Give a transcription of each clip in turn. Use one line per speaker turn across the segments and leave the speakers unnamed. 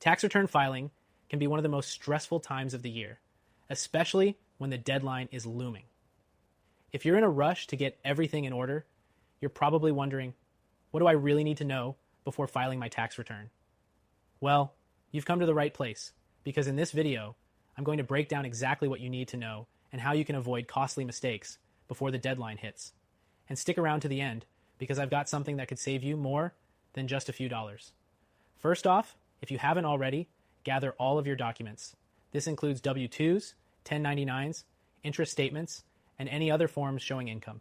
Tax return filing can be one of the most stressful times of the year, especially when the deadline is looming. If you're in a rush to get everything in order, you're probably wondering, what do I really need to know before filing my tax return? Well, you've come to the right place, because in this video, I'm going to break down exactly what you need to know and how you can avoid costly mistakes before the deadline hits. And stick around to the end, because I've got something that could save you more than just a few dollars. First off, if you haven't already, gather all of your documents. This includes W-2s, 1099s, interest statements, and any other forms showing income.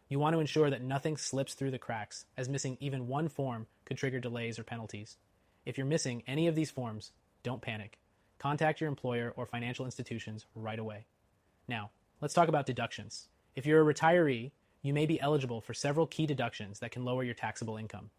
You want to ensure that nothing slips through the cracks, as missing even one form could trigger delays or penalties. If you're missing any of these forms, don't panic. Contact your employer or financial institutions right away. Now, let's talk about deductions. If you're a retiree, you may be eligible for several key deductions that can lower your taxable income.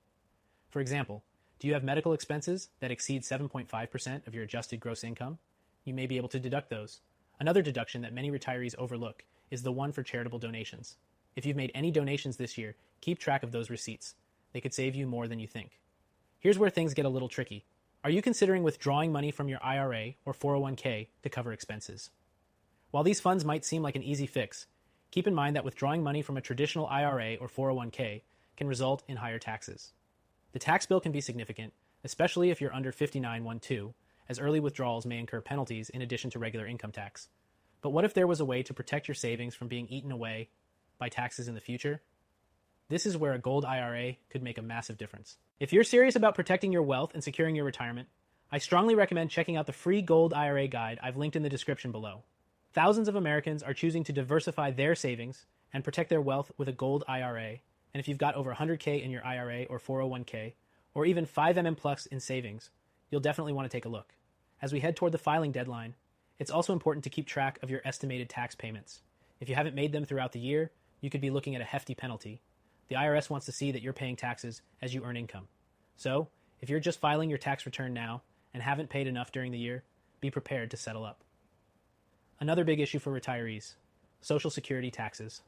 For example, do you have medical expenses that exceed 7.5% of your adjusted gross income? You may be able to deduct those. Another deduction that many retirees overlook is the one for charitable donations. If you've made any donations this year, keep track of those receipts. They could save you more than you think. Here's where things get a little tricky. Are you considering withdrawing money from your IRA or 401k to cover expenses? While these funds might seem like an easy fix, keep in mind that withdrawing money from a traditional IRA or 401k can result in higher taxes. The tax bill can be significant, especially if you're under 5912, as early withdrawals may incur penalties in addition to regular income tax. But what if there was a way to protect your savings from being eaten away by taxes in the future? This is where a gold IRA could make a massive difference. If you're serious about protecting your wealth and securing your retirement, I strongly recommend checking out the free Gold IRA guide I've linked in the description below. Thousands of Americans are choosing to diversify their savings and protect their wealth with a gold IRA. And if you've got over 100K in your IRA or 401k, or even 5 plus in savings, you'll definitely want to take a look. As we head toward the filing deadline, it's also important to keep track of your estimated tax payments. If you haven't made them throughout the year, you could be looking at a hefty penalty. The IRS wants to see that you're paying taxes as you earn income. So, if you're just filing your tax return now and haven't paid enough during the year, be prepared to settle up. Another big issue for retirees: Social Security taxes.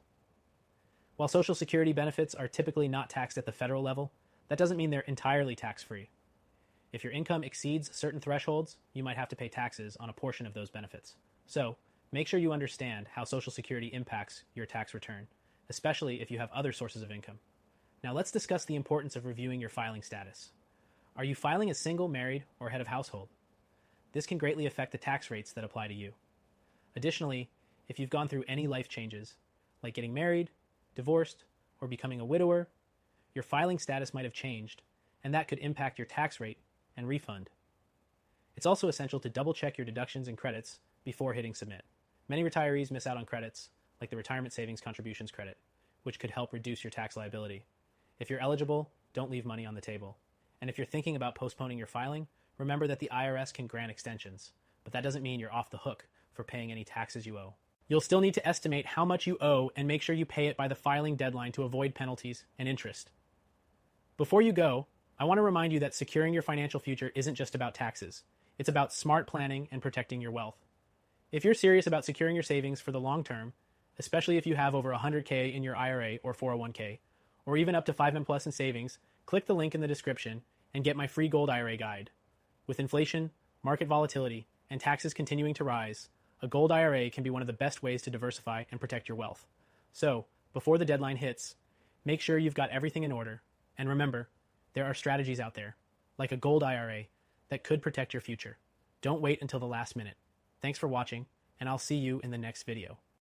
While Social Security benefits are typically not taxed at the federal level, that doesn't mean they're entirely tax-free. If your income exceeds certain thresholds, you might have to pay taxes on a portion of those benefits. So, make sure you understand how Social Security impacts your tax return, especially if you have other sources of income. Now let's discuss the importance of reviewing your filing status. Are you filing as single, married, or head of household? This can greatly affect the tax rates that apply to you. Additionally, if you've gone through any life changes, like getting married, divorced, or becoming a widower, your filing status might have changed, and that could impact your tax rate and refund. It's also essential to double-check your deductions and credits before hitting submit. Many retirees miss out on credits, like the Retirement Savings Contributions credit, which could help reduce your tax liability. If you're eligible, don't leave money on the table. And if you're thinking about postponing your filing, remember that the IRS can grant extensions, but that doesn't mean you're off the hook for paying any taxes you owe. You'll still need to estimate how much you owe and make sure you pay it by the filing deadline to avoid penalties and interest. Before you go, I want to remind you that securing your financial future isn't just about taxes. It's about smart planning and protecting your wealth. If you're serious about securing your savings for the long term, especially if you have over 100K in your IRA or 401k, or even up to 5 plus in savings, click the link in the description and get my free Gold IRA guide. With inflation, market volatility, and taxes continuing to rise, a Gold IRA can be one of the best ways to diversify and protect your wealth. So, before the deadline hits, make sure you've got everything in order. And remember, there are strategies out there, like a Gold IRA, that could protect your future. Don't wait until the last minute. Thanks for watching, and I'll see you in the next video.